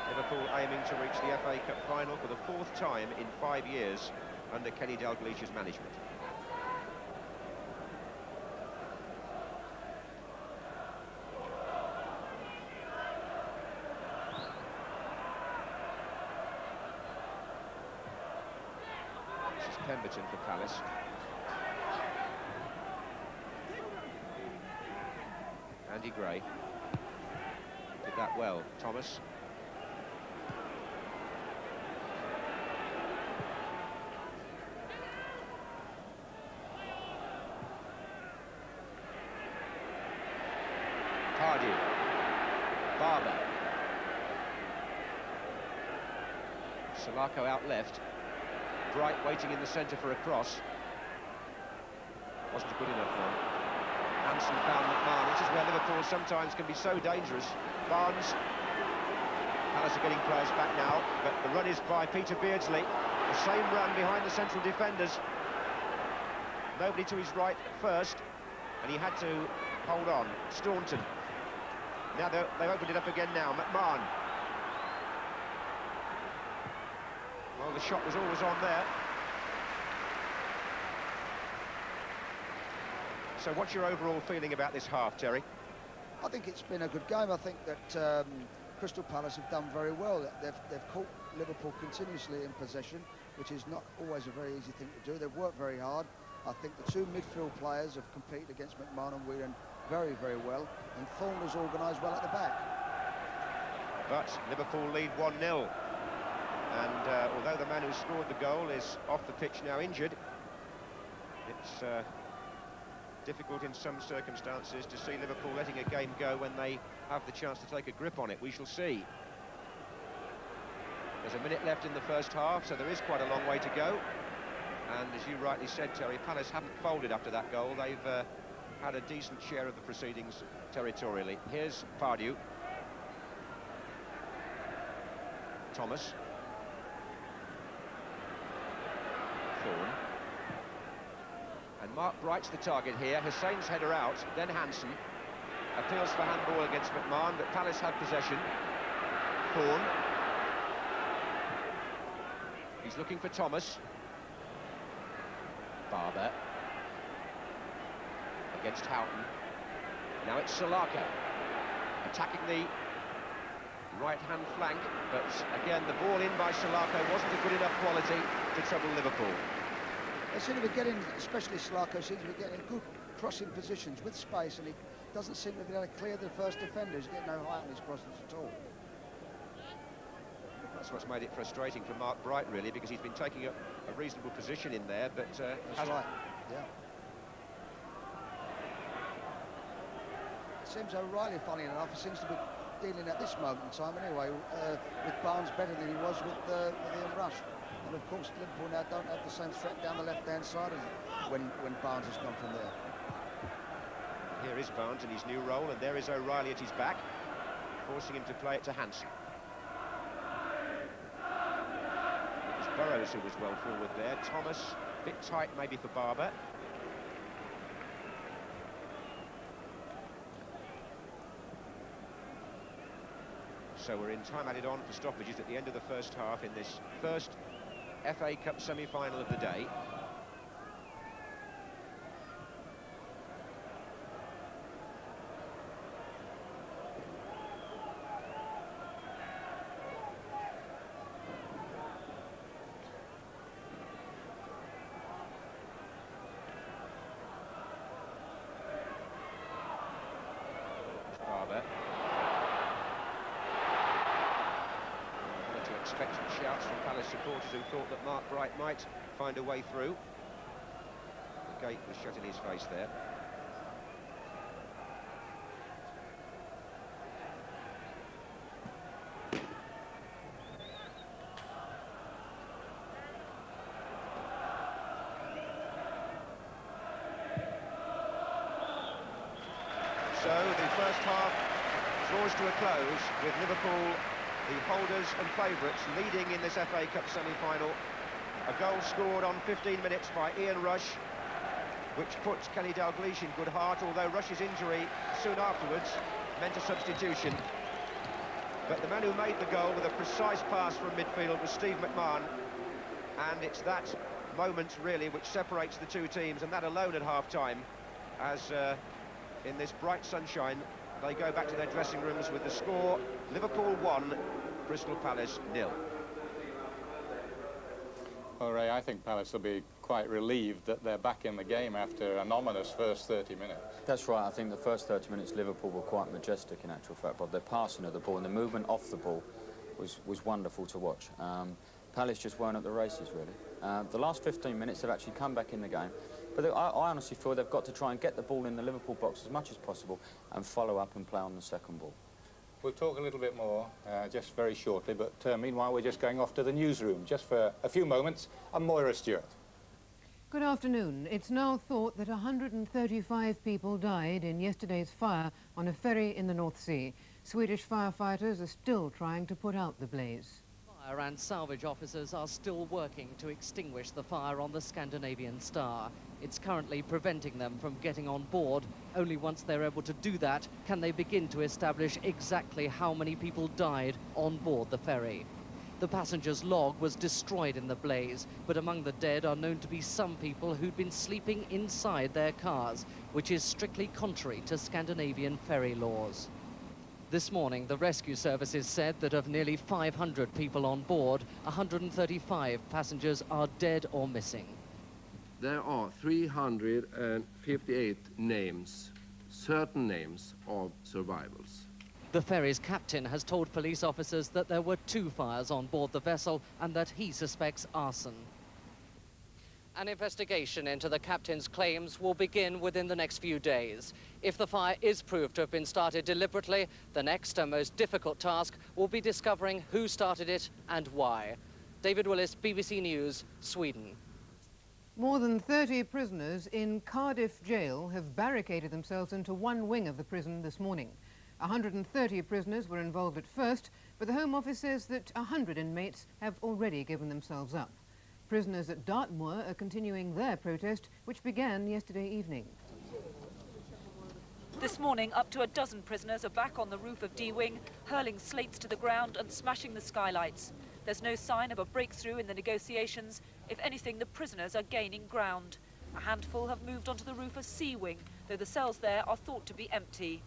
Liverpool aiming to reach the FA Cup final for the 4th time in 5 years under Kenny Dalglish's management. This is Pemberton for Palace. Andy Gray did that well. Thomas. Cardew. Barber. Salako out left. Bright waiting in the centre for a cross. Wasn't a good enough one. Hansen found McMahon. This is where Liverpool sometimes can be so dangerous. Barnes. Palace are getting players back now, but the run is by Peter Beardsley. The same run behind the central defenders. Nobody to his right at first, and he had to hold on. Staunton. Now they've opened it up again now. McMahon. Well, the shot was always on there. So what's your overall feeling about this half, Terry? I think it's been a good game. I think that Crystal Palace have done very well. They've caught Liverpool continuously in possession, which is not always a very easy thing to do. They've worked very hard. I think the two midfield players have competed against McMahon and Whelan very, very well, and Thorne has organised well at the back. But Liverpool lead 1-0. And although the man who scored the goal is off the pitch now injured, it's difficult in some circumstances to see Liverpool letting a game go when they have the chance to take a grip on it. We shall see. There's a minute left in the first half, so there is quite a long way to go. And as you rightly said, Terry, Palace haven't folded after that goal. They've had a decent share of the proceedings territorially. Here's Pardew. Thomas. Thorne. And Mark Bright's the target here. Hussein's header out, then Hansen. Appeals for handball against McMahon, but Palace had possession. Thorne. He's looking for Thomas. Barber. Against Houghton. Now it's Salako. Attacking the right-hand flank, but again, the ball in by Salako wasn't a good enough quality to trouble Liverpool. They seem to be getting, especially Salako, seems to be getting good crossing positions with space, and he doesn't seem to be able to clear the first defender. He's getting no height on his crosses at all. That's what's made it frustrating for Mark Bright, really, because he's been taking a reasonable position in there, but that's right, yeah. It seems O'Reilly, funny enough, seems to be dealing at this moment in time anyway with Barnes better than he was with Ian Rush. And of course Liverpool now don't have the same threat down the left-hand side when Barnes has gone from there. Here is Barnes in his new role, and there is O'Reilly at his back, forcing him to play it to Hansen. It was Burrows who was well forward there. Thomas, a bit tight maybe for Barber. So we're in time added on for stoppages at the end of the first half in this first FA Cup semi-final of the day. Barber. Expectant shouts from Palace supporters who thought that Mark Bright might find a way through. The gate was shut in his face there. So the first half draws to a close with Liverpool, the holders and favourites, leading in this FA Cup semi-final. A goal scored on 15 minutes by Ian Rush, which puts Kenny Dalglish in good heart, although Rush's injury soon afterwards meant a substitution. But the man who made the goal with a precise pass from midfield was Steve McMahon, and it's that moment, really, which separates the two teams, and that alone at half-time, as in this bright sunshine, they go back to their dressing rooms with the score: Liverpool 1, Crystal Palace 0. Well, Ray, I think Palace will be quite relieved that they're back in the game after an ominous first 30 minutes. That's right. I think the first 30 minutes Liverpool were quite majestic in actual fact, but their passing of the ball and the movement off the ball was wonderful to watch. Palace just weren't at the races, really. The last 15 minutes they've actually come back in the game, but I honestly feel they've got to try and get the ball in the Liverpool box as much as possible and follow up and play on the second ball. We'll talk a little bit more just very shortly, but meanwhile we're just going off to the newsroom just for a few moments. I'm Moira Stewart. Good afternoon. It's now thought that 135 people died in yesterday's fire on a ferry in the North Sea. Swedish firefighters are still trying to put out the blaze. Fire and salvage officers are still working to extinguish the fire on the Scandinavian Star. It's currently preventing them from getting on board. Only once they're able to do that can they begin to establish exactly how many people died on board the ferry. The passenger's log was destroyed in the blaze, but among the dead are known to be some people who'd been sleeping inside their cars, which is strictly contrary to Scandinavian ferry laws. This morning, the rescue services said that of nearly 500 people on board, 135 passengers are dead or missing. There are 358 names, certain names of survivors. The ferry's captain has told police officers that there were 2 fires on board the vessel and that he suspects arson. An investigation into the captain's claims will begin within the next few days. If the fire is proved to have been started deliberately, the next and most difficult task will be discovering who started it and why. David Willis, BBC News, Sweden. More than 30 prisoners in Cardiff jail have barricaded themselves into one wing of the prison this morning. 130 prisoners were involved at first, but the Home Office says that 100 inmates have already given themselves up. Prisoners at Dartmoor are continuing their protest, which began yesterday evening. This morning, up to a dozen prisoners are back on the roof of D-Wing, hurling slates to the ground and smashing the skylights. There's no sign of a breakthrough in the negotiations. If anything, the prisoners are gaining ground. A handful have moved onto the roof of C-Wing, though the cells there are thought to be empty.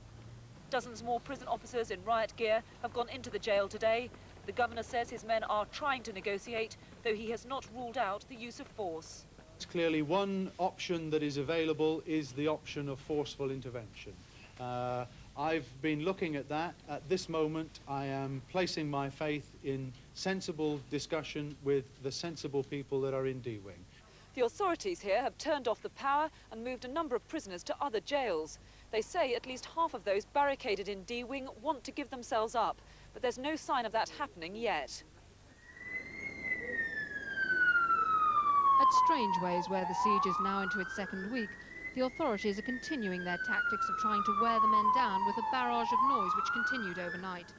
Dozens more prison officers in riot gear have gone into the jail today. The governor says his men are trying to negotiate, though he has not ruled out the use of force. Clearly, one option that is available is the option of forceful intervention. I've been looking at that. At this moment, I am placing my faith in sensible discussion with the sensible people that are in D-Wing. The authorities here have turned off the power and moved a number of prisoners to other jails. They say at least half of those barricaded in D-Wing want to give themselves up, but there's no sign of that happening yet. At Strangeways, where the siege is now into its second week, the authorities are continuing their tactics of trying to wear the men down with a barrage of noise which continued overnight.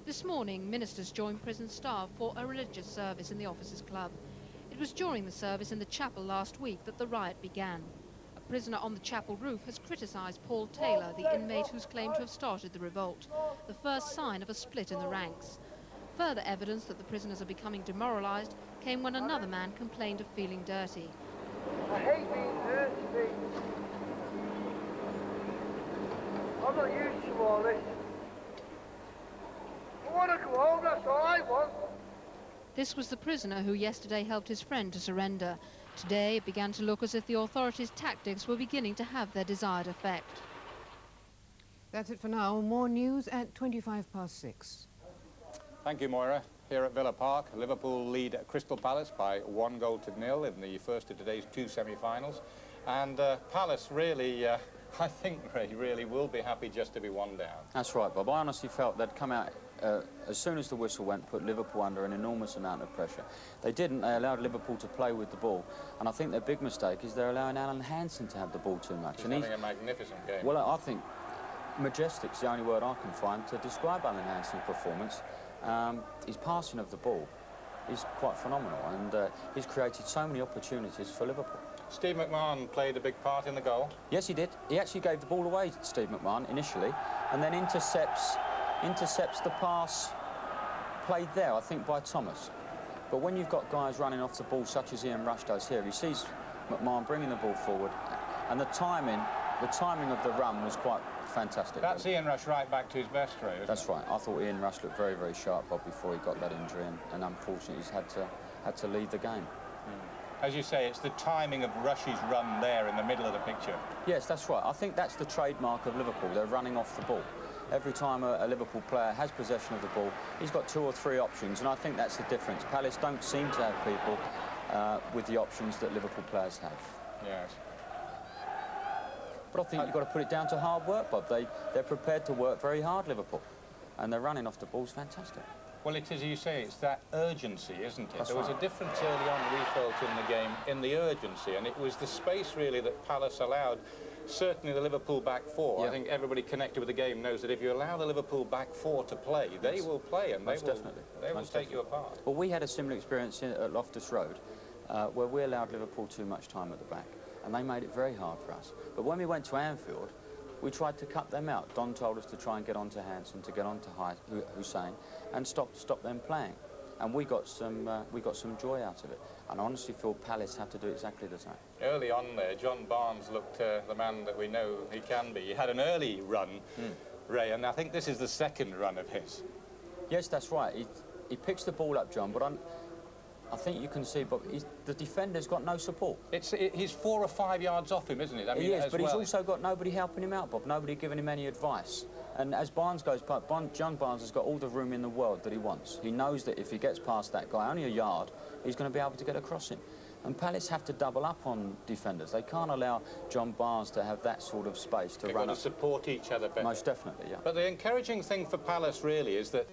This morning, ministers joined prison staff for a religious service in the Officers' Club. It was during the service in the chapel last week that the riot began. A prisoner on the chapel roof has criticised Paul Taylor, the inmate who's claimed to have started the revolt, the first sign of a split in the ranks. Further evidence that the prisoners are becoming demoralised came when another man complained of feeling dirty. I hate being dirty. I'm not used to all this. I want to go home, that's all I want. This was the prisoner who yesterday helped his friend to surrender. Today it began to look as if the authorities' tactics were beginning to have their desired effect. That's it for now. More news at 6:25. Thank you, Moira. Here at Villa Park, Liverpool lead at Crystal Palace by 1-0-0 in the first of today's 2 semi-finals. And Palace really, I think really will be happy just to be 1 down. That's right, Bob. I honestly felt they'd come out as soon as the whistle went, put Liverpool under an enormous amount of pressure. They didn't. They allowed Liverpool to play with the ball. And I think their big mistake is they're allowing Alan Hansen to have the ball too much. He's having a magnificent game. Well, I think majestic's the only word I can find to describe Alan Hansen's performance. His passing of the ball is quite phenomenal, and he's created so many opportunities for Liverpool. Steve McMahon played a big part in the goal. Yes, he did. He actually gave the ball away to Steve McMahon initially, and then intercepts the pass played there, I think, by Thomas. But when you've got guys running off the ball, such as Ian Rush does here, he sees McMahon bringing the ball forward, and the timing of the run was quite fantastic. That's Ian Rush right back to his best, Ray, isn't That's it? right. I thought Ian Rush looked very, very sharp, Bob, before he got that injury, and unfortunately he's had to leave the game. As you say, it's the timing of Rush's run there in the middle of the picture. Yes, that's right. I think that's the trademark of Liverpool. They're running off the ball. Every time a Liverpool player has possession of the ball, he's got 2 or 3 options, and I think that's the difference. Palace don't seem to have people with the options that Liverpool players have. Yes. But I think you've got to put it down to hard work, Bob. They're prepared to work very hard, Liverpool, and they're running off the ball's fantastic. Well, it is, as you say, it's that urgency, isn't it? That's There was right. a difference early on, we felt, in the game, in the urgency, and it was the space, really, that Palace allowed. Certainly the Liverpool back 4. Yeah. I think everybody connected with the game knows that if you allow the Liverpool back 4 to play, they will play, and they will take you apart. Well, we had a similar experience at Loftus Road, where we allowed Liverpool too much time at the back, and they made it very hard for us. But when we went to Anfield, we tried to cut them out. Don told us to try and get onto Hansen, to get onto Hussein, and stop them playing. and we got some joy out of it. And I honestly feel Palace have to do exactly the same. Early on there, John Barnes looked the man that we know he can be. He had an early run, Ray, and I think this is the second run of his. Yes, that's right. He picks the ball up, John, but I think you can see, but the defender's got no support. He's 4 or 5 yards off him, isn't it? I mean, he is, but well. he's also got nobody helping him out, Bob, nobody giving him any advice. And as Barnes goes, John Barnes has got all the room in the world that he wants. He knows that if he gets past that guy, only a yard, he's going to be able to get across him. And Palace have to double up on defenders. They can't allow John Barnes to have that sort of space to run up. They've got to support each other better. Most definitely, yeah. But the encouraging thing for Palace, really, is that